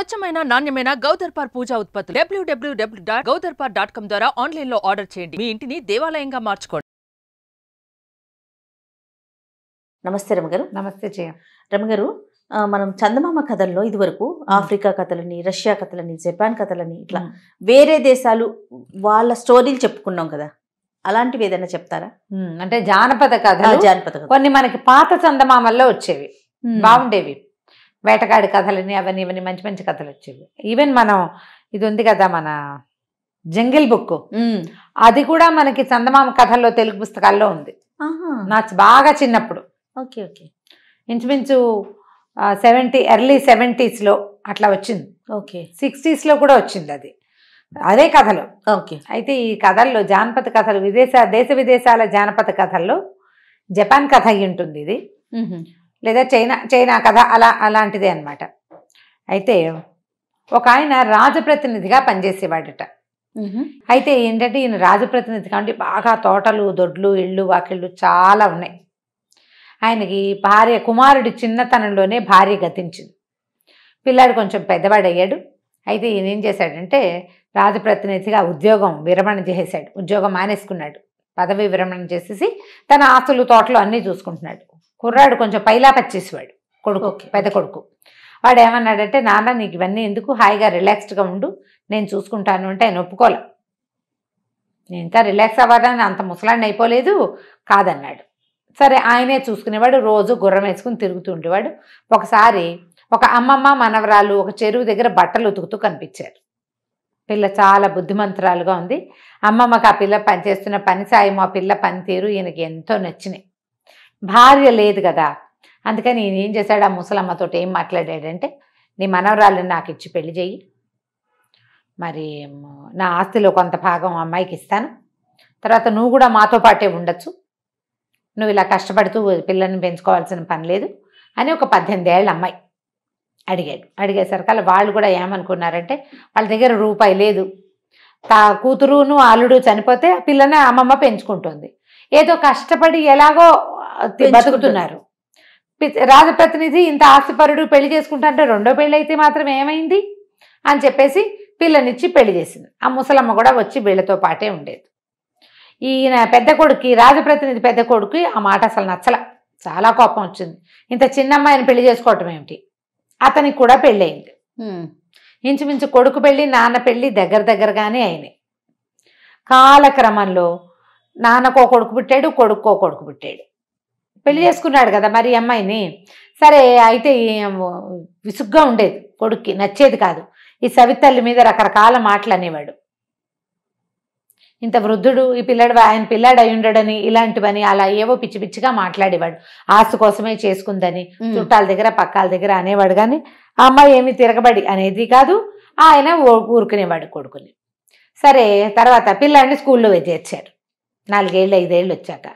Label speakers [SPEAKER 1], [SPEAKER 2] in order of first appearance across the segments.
[SPEAKER 1] స్వచ్ఛమైన నాణ్యమైన గౌదర్పార్ పూజా ఉత్పత్తులు www.gaudarpar.com ద్వారా ఆన్లైన్ లో ఆర్డర్ చేయండి. మీ ఇంటిని దేవాలయంగా మార్చుకోండి.
[SPEAKER 2] నమస్తే రమగారు.
[SPEAKER 3] నమస్తే జయ.
[SPEAKER 2] రమగారు, మనం చందమామ కథల్లో ఇదివరకు ఆఫ్రికా కథలని, రష్యా కథలని, జపాన్ కథలని ఇట్లా వేరే దేశాలు వాళ్ళ స్టోరీలు చెప్పుకున్నాం కదా, అలాంటివి ఏదైనా చెప్తారా?
[SPEAKER 3] అంటే జానపద కథలు కొన్ని మనకి పాత చందమామల్లో వచ్చేవి, బాగుండేవి. వేటగాడి కథలని అవన్నీ ఇవన్నీ మంచి మంచి కథలు వచ్చేవి. ఈవెన్ మనం ఇది ఉంది కదా మన జంగిల్ బుక్, అది కూడా మనకి చందమామ కథల్లో తెలుగు పుస్తకాల్లో ఉంది. నాకు బాగా చిన్నప్పుడు,
[SPEAKER 2] ఓకే ఓకే,
[SPEAKER 3] ఇంచుమించు ఎర్లీ 70s అట్లా వచ్చింది.
[SPEAKER 2] ఓకే,
[SPEAKER 3] 60s కూడా వచ్చింది అది, అదే కథలు.
[SPEAKER 2] ఓకే.
[SPEAKER 3] అయితే ఈ కథల్లో జానపద కథలు దేశ విదేశాల జానపద కథల్లో జపాన్ కథ అయి ఉంటుంది ఇది, లేదా చైనా కథ, అలాంటిదే అన్నమాట. అయితే ఒక ఆయన రాజప్రతినిధిగా పనిచేసేవాడట. అయితే ఏంటంటే ఈయన రాజప్రతినిధి కాబట్టి బాగా తోటలు, దొడ్లు, ఇళ్ళు, వాకిళ్ళు చాలా ఉన్నాయి. ఆయనకి కుమారుడి చిన్నతనంలోనే భార్య గతించింది. పిల్లాడు కొంచెం పెద్దవాడయ్యాడు. అయితే ఈయన ఏం చేశాడంటే రాజప్రతినిధిగా ఉద్యోగం విరమణ చేసేసాడు. ఉద్యోగం మానేసుకున్నాడు, పదవి విరమణ చేసేసి తన ఆస్తులు, తోటలు అన్నీ చూసుకుంటున్నాడు. కుర్రాడు కొంచెం పైలా పచ్చేసేవాడు, కొడుకు, పెద్ద కొడుకు. వాడు ఏమన్నాడంటే, నాన్న నీకు ఇవన్నీ ఎందుకు, హాయిగా రిలాక్స్డ్గా ఉండు, నేను చూసుకుంటాను అంటే ఆయన ఒప్పుకోలే. నేను ఇంకా రిలాక్స్ అవ్వాలని అంత ముసలాన్ని అయిపోలేదు కాదన్నాడు. సరే ఆయనే చూసుకునేవాడు, రోజు గుర్రం వేసుకుని తిరుగుతూ ఉండేవాడు. ఒకసారి ఒక అమ్మమ్మ మనవరాలు ఒక చెరువు దగ్గర బట్టలు ఉతుకుతూ కనిపించారు. పిల్ల చాలా బుద్ధిమంతురాలుగా ఉంది. అమ్మమ్మకి ఆ పిల్ల పనిచేస్తున్న పని సాయం, ఆ పిల్ల పనితీరు ఈయనకి ఎంతో నచ్చినాయి. భార్య లేదు కదా, అందుకని ఈయన ఏం చేశాడు, ఆ ముసలమ్మతో ఏం మాట్లాడాడంటే, నీ మనవరాలను నాకు ఇచ్చి పెళ్లి చెయ్యి, మరి నా ఆస్తిలో కొంత భాగం అమ్మాయికి ఇస్తాను, తర్వాత నువ్వు కూడా మాతో పాటే ఉండొచ్చు, నువ్వు ఇలా కష్టపడుతూ పిల్లల్ని పెంచుకోవాల్సిన పని లేదు అని ఒక 18 ఏళ్ళ అమ్మాయి అడిగాడు. అడిగేసరికల్లా వాళ్ళు కూడా ఏమనుకున్నారంటే, వాళ్ళ దగ్గర రూపాయి లేదు, కూతురును అల్లుడు చనిపోతే ఆ పిల్లని అమ్మమ్మ పెంచుకుంటుంది, ఏదో కష్టపడి ఎలాగో బతుకుతున్నారు. రాజప్రతినిధి ఇంత ఆస్తిపరుడు పెళ్లి చేసుకుంటారంటే రెండో పెళ్లి అయితే మాత్రం ఏమైంది అని చెప్పేసి పిల్లనిచ్చి పెళ్లి చేసింది. ఆ ముసలమ్మ కూడా వచ్చి వీళ్ళతో పాటే ఉండేది. ఈయన పెద్ద కొడుకు, రాజప్రతినిధి పెద్ద కొడుకు ఆ మాట అసలు నచ్చల, చాలా కోపం వచ్చింది. ఇంత చిన్న అమ్మాయిని పెళ్లి చేసుకోవటం ఏమిటి, అతనికి కూడా పెళ్ళి అయింది. ఇంచుమించు కొడుకు పెళ్ళి, నాన్న పెళ్ళి దగ్గరగానే అయినాయి. కాలక్రమంలో నాన్నకో కొడుకు పుట్టాడు, కొడుకో కొడుకు పుట్టాడు. పెళ్లి చేసుకున్నాడు కదా మరి అమ్మాయిని. సరే అయితే విసుగ్గా ఉండేది, కొడుక్కి నచ్చేది కాదు. ఈ సవితల్లి మీద రకరకాల మాటలు అనేవాడు. ఇంత వృద్ధుడు ఈ పిల్లాడు, ఆయన పిల్లాడు అయి ఉండడని, ఇలాంటివని అలా ఏవో పిచ్చి పిచ్చిగా మాట్లాడేవాడు. ఆస్తి కోసమే చేసుకుందని చుట్టాల దగ్గర పక్కాల దగ్గర అనేవాడు. కానీ ఆ అమ్మాయి ఏమి తిరగబడి అనేది కాదు, ఆయన ఊరుకునేవాడు కొడుకుని. సరే తర్వాత పిల్లాడిని స్కూల్లో చేర్చారు. 4 ఏళ్ళు 5 ఏళ్ళు వచ్చాక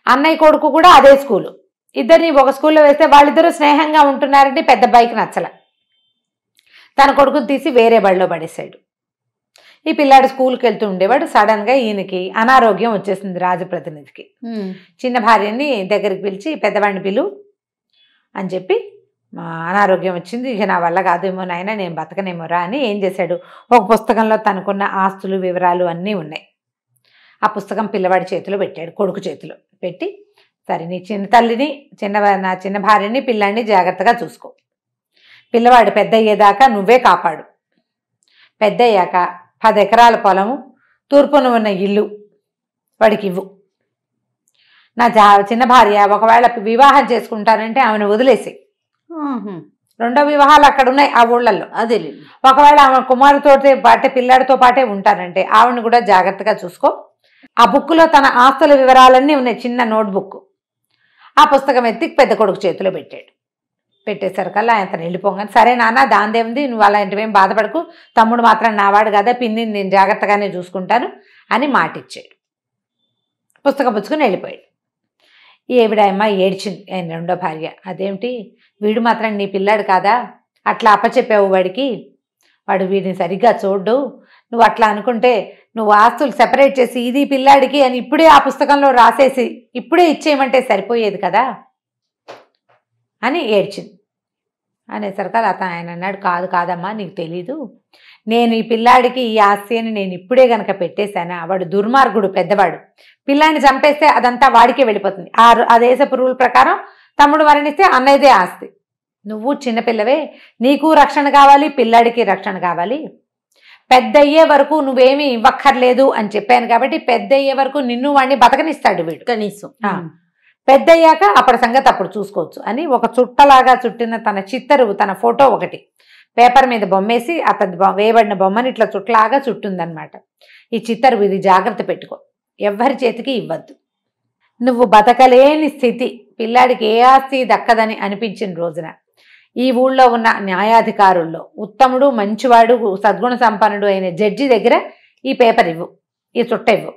[SPEAKER 3] అన్నయ్య కొడుకు కూడా అదే స్కూలు. ఇద్దరిని ఒక స్కూల్లో వేస్తే వాళ్ళిద్దరూ స్నేహంగా ఉంటున్నారంటే పెద్ద అబ్బాయికి నచ్చల. తన కొడుకుని తీసి వేరే బడిలో పడేశాడు. ఈ పిల్లాడు స్కూల్కి వెళ్తూ ఉండేవాడు. సడన్గా ఈయనకి అనారోగ్యం వచ్చేసింది రాజప్రతినిధికి. చిన్న భార్యని దగ్గరికి పిలిచి, పెద్దవాడిని పిలు అని చెప్పి, అనారోగ్యం వచ్చింది, ఇక నా వల్ల కాదేమో నాయన, నేను బతకనేమోరా అని ఏం చేశాడు, ఒక పుస్తకంలో తనకున్న ఆస్తులు వివరాలు అన్నీ ఉన్నాయి. ఆ పుస్తకం పిల్లవాడి చేతిలో పెట్టాడు, కొడుకు చేతిలో పెట్టి, సరే నీ చిన్న తల్లిని, నా చిన్న భార్యని, పిల్లాడిని జాగ్రత్తగా చూసుకో, పిల్లవాడు పెద్ద అయ్యేదాకా నువ్వే కాపాడు, పెద్ద అయ్యాక 10 ఎకరాల పొలము, తూర్పున ఉన్న ఇల్లు వాడికి ఇవ్వు. నా చిన్న భార్య ఒకవేళ వివాహం చేసుకుంటానంటే ఆమెను వదిలేసి, రెండో వివాహాలు అక్కడ ఉన్నాయి ఆ ఊళ్ళల్లో, అదే ఒకవేళ ఆమె కుమారుతో పాటే పిల్లాడితో పాటే ఉంటానంటే ఆవిడని కూడా జాగ్రత్తగా చూసుకో. ఆ బుక్లో తన ఆస్తుల వివరాలన్నీ ఉన్నాయి, చిన్న నోట్బుక్. ఆ పుస్తకం ఎత్తి పెద్ద కొడుకు చేతిలో పెట్టాడు. పెట్టేసరికల్లా అతను వెళ్ళిపోగానే, సరే నాన్న దాందేముంది, నువ్వు అలాంటివేం బాధపడకు, తమ్ముడు మాత్రం నావాడు కదా, పిన్నిని నేను జాగ్రత్తగానే చూసుకుంటాను అని మాటిచ్చాడు. పుస్తకం పుచ్చుకుని వెళ్ళిపోయాడు. ఈవిడ అమ్మాయి ఏడ్చింది, ఆయన రెండో భార్య. అదేమిటి, వీడు మాత్రం నీ పిల్లాడు కాదా, అట్లా అప్పచెప్పావు వాడికి, వాడు వీడిని సరిగ్గా చూడు, నువ్వు అట్లా అనుకుంటే నువ్వు ఆస్తులు సెపరేట్ చేసి ఇది పిల్లాడికి అని ఇప్పుడే ఆ పుస్తకంలో రాసేసి ఇప్పుడే ఇచ్చేయమంటే సరిపోయేది కదా అని ఏడ్చింది. అనేసరికి ఆయన అన్నాడు, కాదమ్మా నీకు తెలీదు, నేను ఈ పిల్లాడికి ఈ ఆస్తి అని నేను ఇప్పుడే గనక పెట్టేశానా, వాడు దుర్మార్గుడు పెద్దవాడు, పిల్లాడిని చంపేస్తే అదంతా వాడికే వెళ్ళిపోతుంది. ఆ దేశపు రూల్ ప్రకారం తమ్ముడు మరణిస్తే అన్నయ్యదే ఆస్తి, నువ్వు చిన్నపిల్లవే, నీకు రక్షణ కావాలి, పిల్లాడికి రక్షణ కావాలి, పెద్ద అయ్యే వరకు నువ్వేమీ ఇవ్వక్కర్లేదు అని చెప్పాను కాబట్టి పెద్ద అయ్యే వరకు నిన్ను వాడిని బతకనిస్తాడు వీడు,
[SPEAKER 2] కనీసం
[SPEAKER 3] పెద్ద అయ్యాక అప్పటి సంగతి అప్పుడు చూసుకోవచ్చు అని ఒక చుట్టలాగా చుట్టిన తన చిత్తరు, తన ఫోటో ఒకటి పేపర్ మీద బొమ్మేసి అతను వేయబడిన బొమ్మని ఇట్లా చుట్టలాగా చుట్టుందనమాట. ఈ చిత్తరు, ఇది జాగ్రత్త పెట్టుకో, ఎవ్వరి చేతికి ఇవ్వద్దు, నువ్వు బతకలేని స్థితి, పిల్లాడికి ఏ ఆస్తి దక్కదని అనిపించిన రోజున ఈ ఊళ్ళో ఉన్న న్యాయాధికారుల్లో ఉత్తముడు, మంచివాడు, సద్గుణ సంపన్నుడు అయిన జడ్జి దగ్గర ఈ పేపర్ ఇవ్వు, ఈ చుట్ట ఇవ్వు,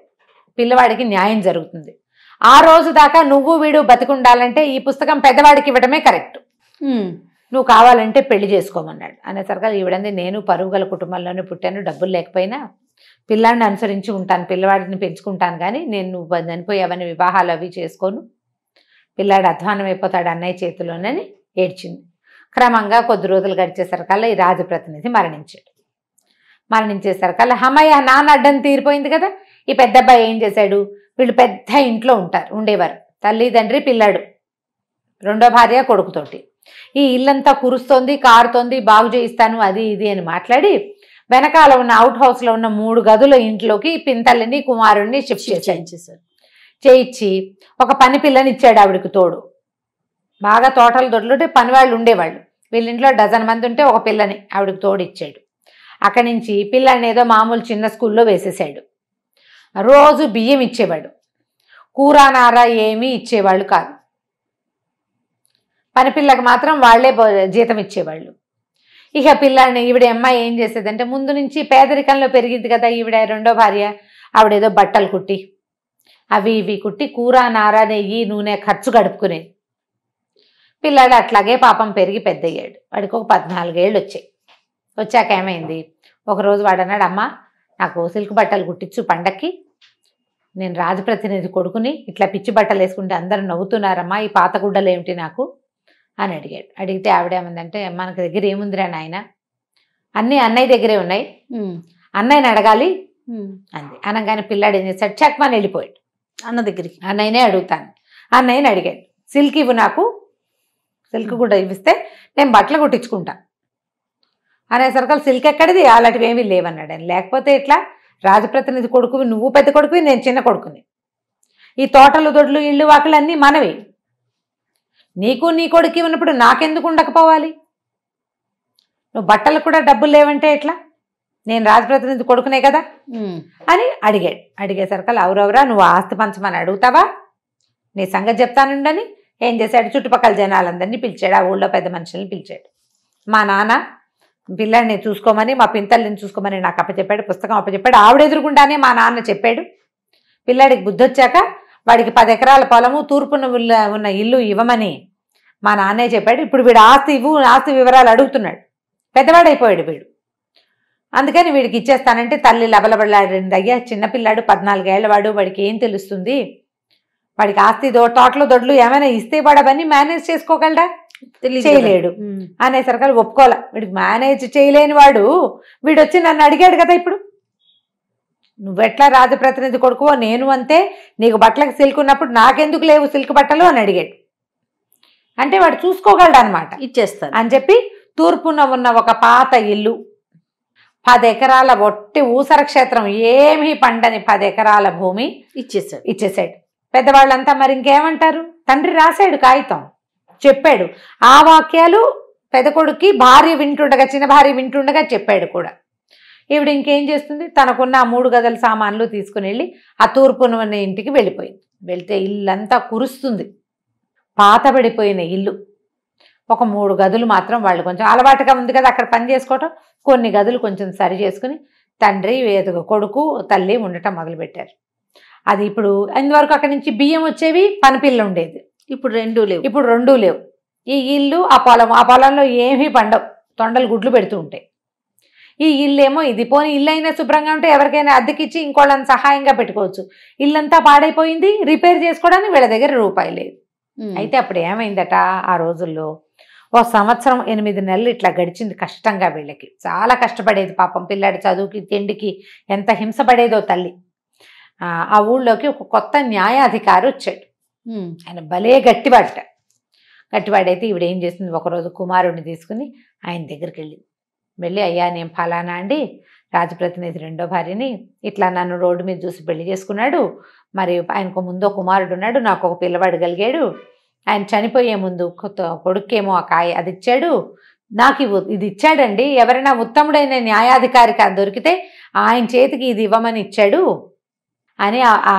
[SPEAKER 3] పిల్లవాడికి న్యాయం జరుగుతుంది. ఆ రోజు దాకా నువ్వు వీడు బతికుండాలంటే ఈ పుస్తకం పెద్దవాడికి ఇవ్వడమే కరెక్ట్, నువ్వు కావాలంటే పెళ్లి చేసుకోమన్నాడు. అనేసరికి ఈవిడంది, నేను పరుగుల కుటుంబంలోనే పుట్టాను, డబ్బులు లేకపోయినా పిల్లాడిని అనుసరించి ఉంటాను, పిల్లవాడిని పెంచుకుంటాను, కానీ నేను నువ్వు చనిపోయావని వివాహాలు అవి చేసుకోను, పిల్లాడు అధ్వానం అయిపోతాడు అన్నయ్య చేతిలోనని ఏడ్చింది. క్రమంగా కొద్ది రోజులు గడిచేసరికల్లా ఈ రాజప్రతినిధి మరణించాడు. మరణించేసరికల్లా అమ్మయ్య నాన్న అడ్డం తీరిపోయింది కదా. ఈ పెద్ద అబ్బాయి ఏం చేశాడు, వీళ్ళు పెద్ద ఇంట్లో ఉండేవారు, తల్లి తండ్రి పిల్లాడు, రెండో భార్య కొడుకుతోటి. ఈ ఇల్లంతా కురుస్తోంది, కారుతోంది, బాగు చేయిస్తాను అది ఇది అని మాట్లాడి వెనకాల ఉన్న అవుట్ హౌస్లో ఉన్న 3 గదుల ఇంట్లోకి పింతల్ని కుమారుణ్ణి షిఫ్ట్ చేశాడు. చేయించి ఒక పని పిల్లని ఇచ్చాడు ఆవిడకి తోడు. బాగా తోటలు దొడ్లుంటే పనివాళ్ళు ఉండేవాళ్ళు, వీళ్ళింట్లో 12 మంది ఉంటే ఒక పిల్లని ఆవిడకి తోడు ఇచ్చాడు. అక్కడి నుంచి పిల్లని ఏదో మామూలు చిన్న స్కూల్లో వేసేసాడు. రోజు బియ్యం ఇచ్చేవాడు, కూరానార ఏమీ ఇచ్చేవాళ్ళు కాదు, పనిపిల్లకి మాత్రం వాళ్లే జీతం ఇచ్చేవాళ్ళు. ఇక పిల్లాడిని ఈవిడ అమ్మాయి ఏం చేసేదంటే, ముందు నుంచి పేదరికంలో పెరిగింది కదా ఈవిడ రెండో భార్య, ఆవిడేదో బట్టలు కుట్టి అవి ఇవి కుట్టి కూర నార నెయ్యి నూనె ఖర్చు గడుపుకునేది. పిల్లాడు అట్లాగే పాపం పెరిగి పెద్దయ్యాడు. వాడికి ఒక 14 ఏళ్ళు వచ్చాయి. వచ్చాక ఏమైంది, ఒకరోజు వాడు అన్నాడు, అమ్మ నాకు సిల్క్ బట్టలు కుట్టించు పండక్కి, నేను రాజప్రతినిధి కొడుకుని, ఇట్లా పిచ్చి బట్టలు వేసుకుంటే అందరూ నవ్వుతున్నారమ్మా, ఈ పాత గుడ్డలు ఏమిటి నాకు అని అడిగాడు. అడిగితే ఆవిడేమందంటే, మనకి దగ్గర ఏముందిరా నాయన, అన్నీ అన్నయ్య దగ్గరే ఉన్నాయి, అన్నయ్యని అడగాలి అంది. అనగానే పిల్లాడు ఏం చేశాడు, చక్మని వెళ్ళిపోయాడు
[SPEAKER 2] అన్న దగ్గరికి.
[SPEAKER 3] అన్నయ్యనే అడుగుతాను, అన్నయ్యని అడిగాడు, సిల్క్ ఇవ్వు నాకు, సిల్క్ కూడా ఇవ్విస్తే నేను బట్టలు కుట్టించుకుంటా అనేసరికి సిల్క్ ఎక్కడిది, అలాంటివి ఏమీ లేవన్నాడు. అని లేకపోతే ఇట్లా రాజప్రతినిధి కొడుకువి, నువ్వు పెద్ద కొడుకువి, నేను చిన్న కొడుకుని, ఈ తోటలు దొడ్లు ఇళ్ళు వాకిలు అన్నీ మనవి, నీకు నీ కొడుకు ఉన్నప్పుడు నాకెందుకు ఉండకపోవాలి, నువ్వు బట్టలకు కూడా డబ్బులు లేవంటే ఎట్లా, నేను రాజప్రతినిధి కొడుకునే కదా అని అడిగాడు. అడిగేసరికి అవురవరా నువ్వు ఆస్తి పంచమని అడుగుతావా, నీ సంగతి చెప్తానుండని ఏం చేశాడు, చుట్టుపక్కల జనాలందరినీ పిలిచాడు, ఆ ఊళ్ళో పెద్ద మనుషుల్ని పిలిచాడు. మా నాన్న పిల్లాడిని చూసుకోమని, మా పింతల్ని చూసుకోమని నాకు అప్పచెప్పాడు, పుస్తకం అప్పచెప్పాడు, ఆవిడెదురుగుండానే మా నాన్న చెప్పాడు, పిల్లాడికి బుద్ధి వచ్చాక వాడికి 10 ఎకరాల పొలము తూర్పున ఉన్న ఇల్లు ఇవ్వమని మా నాన్నే చెప్పాడు. ఇప్పుడు వీడు ఆస్తి ఇవ్వు, ఆస్తి వివరాలు అడుగుతున్నాడు, పెద్దవాడైపోయాడు వీడు, అందుకని వీడికి ఇచ్చేస్తానంటే తల్లి లబలబడలాడింది. అయ్యా చిన్నపిల్లాడు, 14 ఏళ్ల వాడు, వాడికి ఏం తెలుస్తుంది, వాడికి ఆస్తి తోటలో దొడ్లు ఏమైనా ఇస్తే వాడు అవన్నీ మేనేజ్ చేసుకోగలడా, చేయలేడు అనేసరికి ఒప్పుకోలే. వీడికి మేనేజ్ చేయలేని వాడు వీడు వచ్చి నన్ను అడిగాడు కదా, ఇప్పుడు నువ్వెట్లా రాజప్రతినిధి కొడుకువో నేను అంతే, నీకు బట్టలకు సిల్క్ ఉన్నప్పుడు నాకెందుకు లేవు సిల్క్ బట్టలు అని అడిగాడు. అంటే వాడు చూసుకోగలడు అనమాట,
[SPEAKER 2] ఇచ్చేస్తాను అని
[SPEAKER 3] చెప్పి తూర్పున ఉన్న ఒక పాత ఇల్లు, 10 ఎకరాల ఒట్టి ఊసర క్షేత్రం, ఏమీ పండని 10 ఎకరాల భూమి ఇచ్చేసాడు. పెద్దవాళ్ళంతా మరి ఇంకేమంటారు, తండ్రి రాశాడు కాగితం, చెప్పాడు, ఆ వాక్యాలు పెద్ద కొడుక్కి భార్య వింటుండగా, చిన్న భార్య వింటుండగా చెప్పాడు కూడా. ఈవిడ ఇంకేం చేస్తుంది, తనకున్న 3 గదుల సామాన్లు తీసుకుని వెళ్ళి ఆ తూర్పున ఉన్న ఇంటికి వెళ్ళిపోయింది. వెళ్తే ఇల్లంతా కురుస్తుంది, పాతబడిపోయిన ఇల్లు. ఒక 3 గదులు మాత్రం వాళ్ళు కొంచెం అలవాటుగా ఉంది కదా అక్కడ పని చేసుకోవటం, కొన్ని గదులు కొంచెం సరి చేసుకుని తండ్రి కొడుకు తల్లి ఉండటం మొదలుపెట్టారు. అది ఇప్పుడు ఇంతవరకు అక్కడి నుంచి బియ్యం వచ్చేవి, పనిపిల్ల ఉండేది, ఇప్పుడు రెండూ లేవు. ఈ ఇల్లు ఆ పొలంలో ఏమీ పండవు, తొండలు గుడ్లు పెడుతూ ఉంటాయి. ఈ ఇల్లేమో ఇది పోనీ ఇల్లు అయినా శుభ్రంగా ఉంటే ఎవరికైనా అద్దెకిచ్చి ఇంకోళ్ళని సహాయంగా పెట్టుకోవచ్చు. ఇల్లంతా పాడైపోయింది, రిపేర్ చేసుకోవడానికి వీళ్ళ దగ్గర రూపాయి లేదు. అయితే అప్పుడు ఏమైందట, ఆ రోజుల్లో సంవత్సరం 8 నెలలు ఇట్లా గడిచింది కష్టంగా. వీళ్ళకి చాలా కష్టపడేది పాపం. పిల్లాడి చదువుకి తిండికి ఎంత హింసపడేదో తల్లి. ఆ ఊళ్ళోకి ఒక కొత్త న్యాయాధికారి వచ్చాడు. ఆయన భలే గట్టివాడైతే ఈవిడ ఏం చేసింది, ఒకరోజు కుమారుడిని తీసుకుని ఆయన దగ్గరికి వెళ్ళి అయ్యా నేను ఫలానా అండి, రాజప్రతినిధి రెండో భార్యని, ఇట్లా నన్ను రోడ్డు మీద చూసి పెళ్లి చేసుకున్నాడు, మరి ఆయనకు ముందో కుమారుడు ఉన్నాడు, నాకు ఒక పిల్లవాడు కలిగాడు, ఆయన చనిపోయే ముందు కొడుకేమో ఆ కాయ అది ఇచ్చాడు, నాకు ఇది ఇచ్చాడండి, ఎవరైనా ఉత్తముడైన న్యాయాధికారికి దొరికితే ఆయన చేతికి ఇది ఇవ్వమని ఇచ్చాడు అని ఆ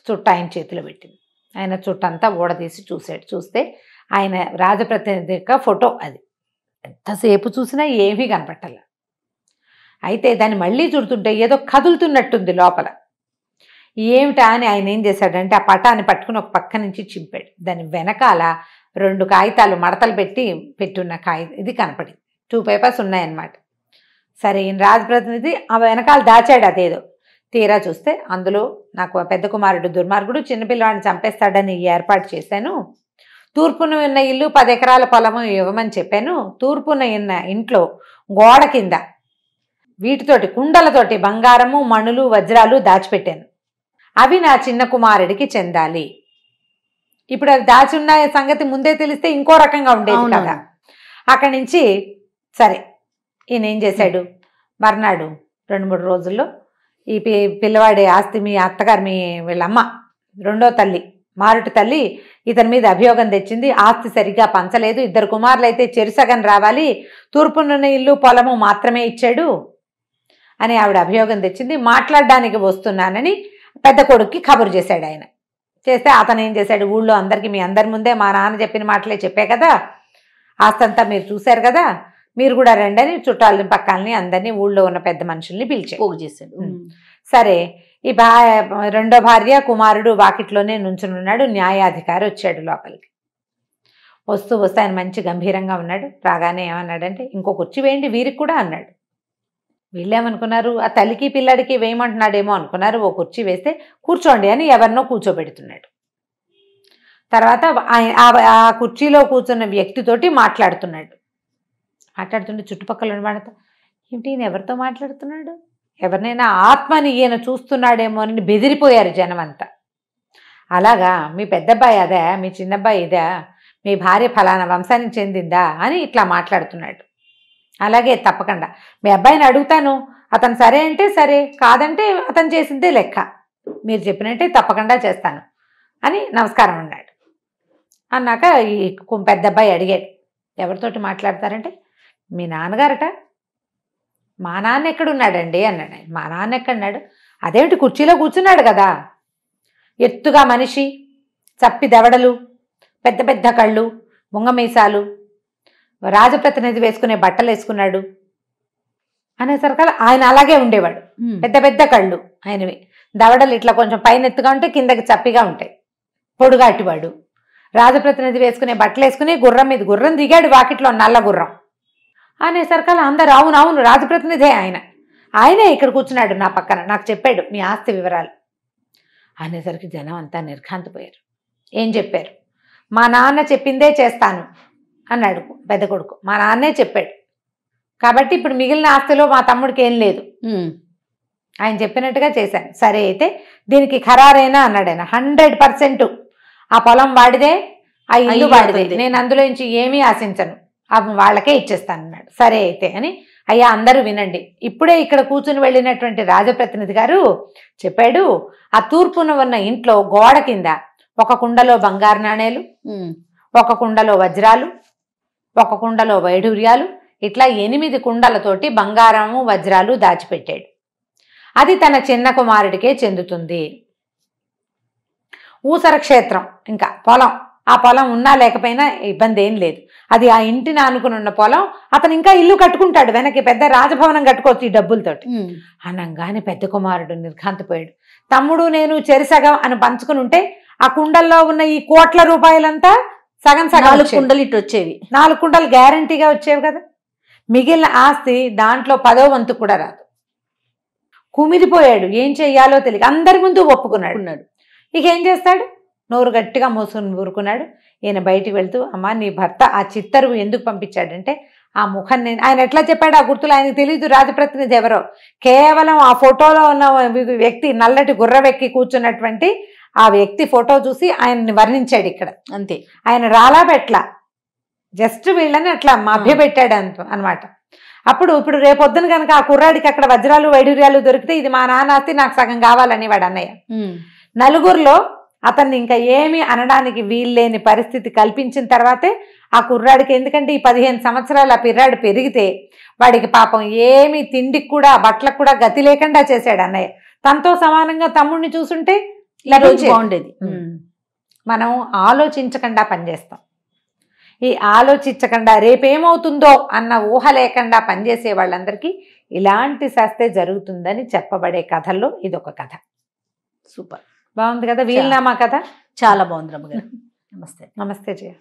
[SPEAKER 3] చుట్ట ఆయన చేతిలో పెట్టింది. ఆయన చుట్టంతా ఊడదీసి చూస్తే ఆయన రాజప్రతినిధి యొక్క ఫోటో. అది ఎంతసేపు చూసినా ఏమీ కనపట్టాల. అయితే దాన్ని మళ్ళీ చూడుతుంటే ఏదో కదులుతున్నట్టుంది లోపల. ఏమిటా అని ఆయన ఏం చేశాడంటే ఆ పటాన్ని పట్టుకుని ఒక పక్క నుంచి చింపాడు. దాని వెనకాల 2 కాగితాలు మడతలు పెట్టున్న ఇది కనపడింది. 2 పేపర్స్ ఉన్నాయన్నమాట. సరే ఈయన రాజప్రతినిధి ఆ వెనకాల దాచాడు అదేదో. తీరా చూస్తే అందులో నాకు పెద్ద కుమారుడు దుర్మార్గుడు చిన్నపిల్లవాడిని చంపేస్తాడని ఏర్పాటు చేశాను, తూర్పున ఉన్న ఇల్లు 10 ఎకరాల పొలము ఇవ్వమని చెప్పాను, తూర్పున ఉన్న ఇంట్లో గోడ కింద వీటితోటి కుండలతోటి బంగారము మణులు వజ్రాలు దాచిపెట్టాను, అవి నా చిన్న కుమారుడికి చెందాలి. ఇప్పుడు అవి దాచి ఉన్న సంగతి ముందే తెలిస్తే ఇంకో రకంగా ఉండేది కదా. అక్కడి నుంచి సరే ఈయన ఏం చేశాడు, మర్నాడు 2-3 రోజుల్లో ఈ పిల్లవాడి ఆస్తి మీ అత్తగారు వీళ్ళమ్మ రెండో తల్లి మారుటి తల్లి ఇతని మీద అభియోగం తెచ్చింది, ఆస్తి సరిగ్గా పంచలేదు, 2 కుమారులు అయితే చెరుసగం రావాలి, తూర్పునున్న ఇల్లు పొలము మాత్రమే ఇచ్చాడు అని ఆవిడ అభియోగం తెచ్చింది, మాట్లాడడానికి వస్తున్నానని పెద్ద కొడుక్కి కబురు చేశాడు. ఆయన చేస్తే అతను ఏం చేశాడు, ఊళ్ళో అందరికీ మీ అందరి ముందే మా నాన్న చెప్పిన మాటలే చెప్పే కదా, ఆస్తంతా మీరు చూశారు కదా, మీరు కూడా రండని చుట్టాలని పక్కాలని అందరినీ ఊళ్ళో ఉన్న పెద్ద మనుషుల్ని పిలిచి
[SPEAKER 2] పోగు చేశాడు.
[SPEAKER 3] సరే ఈ రెండో భార్య కుమారుడు వాకిట్లోనే నుంచునున్నాడు. న్యాయాధికారి వచ్చాడు లోపలికి. వస్తూ ఆయన మంచి గంభీరంగా ఉన్నాడు. రాగానే ఏమన్నాడంటే ఇంకో కుర్చీ వేయండి వీరికి కూడా అన్నాడు. వీళ్ళేమనుకున్నారు, ఆ తల్లికి పిల్లడికి వేయమంటున్నాడేమో అనుకున్నారు. ఓ కుర్చీ వేస్తే కూర్చోండి అని ఎవరినో కూర్చోబెడుతున్నాడు. తర్వాత ఆ కుర్చీలో కూర్చున్న వ్యక్తితోటి మాట్లాడుతుంటే చుట్టుపక్కల ఉన్నవాడితో ఏమిటి ఈయన ఎవరితో మాట్లాడుతున్నాడు, ఎవరినైనా ఆత్మని ఈయన చూస్తున్నాడేమో అని బెదిరిపోయారు జనం అంతా. అలాగా మీ పెద్దబ్బాయి అదే, మీ చిన్నబ్బాయి ఇదా, మీ భార్య ఫలానా వంశానికి చెందిందా అని ఇట్లా మాట్లాడుతున్నాడు. అలాగే తప్పకుండా మీ అబ్బాయిని అడుగుతాను, అతను సరే అంటే సరే, కాదంటే అతను చేసిందే లెక్క, మీరు చెప్పినట్టే తప్పకుండా చేస్తాను అని నమస్కారం అన్నాడు. అన్నాక ఈ పెద్ద అబ్బాయి అడిగాడు, ఎవరితోటి మాట్లాడతారంటే మీ నాన్నగారట. మా నాన్న ఎక్కడున్నాడండి అన్నాడు. మా నాన్న ఎక్కడున్నాడు, అదేమిటి కుర్చీలో కూర్చున్నాడు కదా, ఎత్తుగా మనిషి, చప్పి దవడలు, పెద్ద పెద్ద కళ్ళు, ముంగమీసాలు, రాజప్రతినిధి వేసుకునే బట్టలు వేసుకున్నాడు అనేసరికి ఆయన అలాగే ఉండేవాడు. పెద్ద పెద్ద కళ్ళు ఆయనవి, దవడలు ఇట్లా కొంచెం పైన ఎత్తుగా ఉంటే కిందకి చప్పిగా ఉంటాయి, పొడుగాటివాడు. రాజప్రతినిధి వేసుకునే బట్టలు వేసుకుని గుర్రం దిగాడు వాకిట్లో, నల్ల గుర్రం అనేసరికి అందరు అవునవును రాజప్రతినిధే ఆయనే ఇక్కడ కూర్చున్నాడు నా పక్కన, నాకు చెప్పాడు మీ ఆస్తి వివరాలు అనేసరికి జనం అంతా నిర్ఘాంతపోయారు. ఏం చెప్పారు, మా నాన్న చెప్పిందే చేస్తాను అన్నాడు పెద్ద కొడుకు. మా నాన్నే చెప్పాడు కాబట్టి ఇప్పుడు మిగిలిన ఆస్తిలో మా తమ్ముడికి ఏం లేదు, ఆయన చెప్పినట్టుగా చేశాను. సరే అయితే దీనికి ఖరారైనా అన్నాడు ఆయన. 100% ఆ పొలం వాడిదే, ఆ ఇల్లు వాడిదే, నేను అందులో నుంచి ఏమీ ఆశించను, వాళ్ళకే ఇచ్చేస్తాను అన్నాడు. సరే అయితే అని, అయ్యా అందరూ వినండి, ఇప్పుడే ఇక్కడ కూర్చుని వెళ్ళినటువంటి రాజప్రతినిధి గారు చెప్పాడు, ఆ తూర్పున ఉన్న ఇంట్లో గోడ కింద ఒక కుండలో బంగారు నాణేలు, ఒక కుండలో వజ్రాలు, ఒక కుండలో వైఢూర్యాలు, ఇట్లా 8 కుండలతోటి బంగారము వజ్రాలు దాచిపెట్టాడు. అది తన చిన్న కుమారుడికే చెందుతుంది. ఊసర క్షేత్రం, ఇంకా పొలం, ఆ పొలం ఉన్నా లేకపోయినా ఇబ్బంది ఏం లేదు, అది ఆ ఇంటిని ఆనుకుని ఉన్న పొలం, అతను ఇంకా ఇల్లు కట్టుకుంటాడు, వెనక్కి పెద్ద రాజభవనం కట్టుకోవచ్చు ఈ డబ్బులతోటి అనగానే పెద్ద కుమారుడు నిర్ఘాంతపోయాడు. తమ్ముడు నేను చెరిసగం అని పంచుకుని ఉంటే ఆ కుండల్లో ఉన్న ఈ కోట్ల రూపాయలంతా సగం
[SPEAKER 2] 4 కుండలు ఇటు వచ్చేవి,
[SPEAKER 3] 4 కుండలు గ్యారంటీగా వచ్చేవి కదా, మిగిలిన ఆస్తి దాంట్లో 10వ వంతు కూడా రాదు. కుమిలిపోయాడు, ఏం చెయ్యాలో తెలియక అందరి ముందు ఒప్పుకున్నాడు. ఇక ఏం చేస్తాడు, నోరు గట్టిగా మూసుకుని ఊరుకున్నాడు. ఈయన బయటికి వెళ్తూ, అమ్మా నీ భర్త ఆ చిత్తరువు ఎందుకు పంపించాడంటే ఆ ముఖం ఆయన ఎట్లా చెప్పాడు ఆ గుర్తులు ఆయనకు తెలియదు రాజప్రతినిధి ఎవరో. కేవలం ఆ ఫోటోలో ఉన్న వ్యక్తి నల్లటి గుర్రవెక్కి కూర్చున్నటువంటి ఆ వ్యక్తి ఫోటో చూసి ఆయన్ని వర్ణించాడు ఇక్కడ.
[SPEAKER 2] అంతే,
[SPEAKER 3] ఆయన రాలా పెట్ల, జస్ట్ వీళ్ళని అట్లా మభ్యపెట్టాడు అనమాట. ఇప్పుడు రేపొద్దున కనుక ఆ కుర్రాడికి అక్కడ వజ్రాలు వైడూర్యాలు దొరికితే ఇది మా నాన్న ఆస్తి, నాకు సగం కావాలని వాడు అన్నయ్య. నలుగురిలో అతన్ని ఇంకా ఏమీ అనడానికి వీల్లేని పరిస్థితి కల్పించిన తర్వాతే ఆ కుర్రాడికి, ఎందుకంటే ఈ 15 సంవత్సరాలు ఆ పిర్రాడు పెరిగితే వాడికి పాపం ఏమి తిండికి కూడా బట్టలకు కూడా గతి లేకుండా చేశాడు అన్నయ్య. తనతో సమానంగా తమ్ముడిని చూసుంటే
[SPEAKER 2] బాగుండేది.
[SPEAKER 3] మనం ఆలోచించకుండా పనిచేస్తాం. ఈ ఆలోచించకుండా రేపేమవుతుందో అన్న ఊహ లేకుండా పనిచేసే వాళ్ళందరికీ ఇలాంటి శాస్తే జరుగుతుందని చెప్పబడే కథల్లో ఇదొక కథ.
[SPEAKER 2] సూపర్,
[SPEAKER 3] బాగుంది కదా వీలునామా కథ.
[SPEAKER 2] చాలా బాగుంది రమ్మగారు. నమస్తే.
[SPEAKER 3] నమస్తే జయ.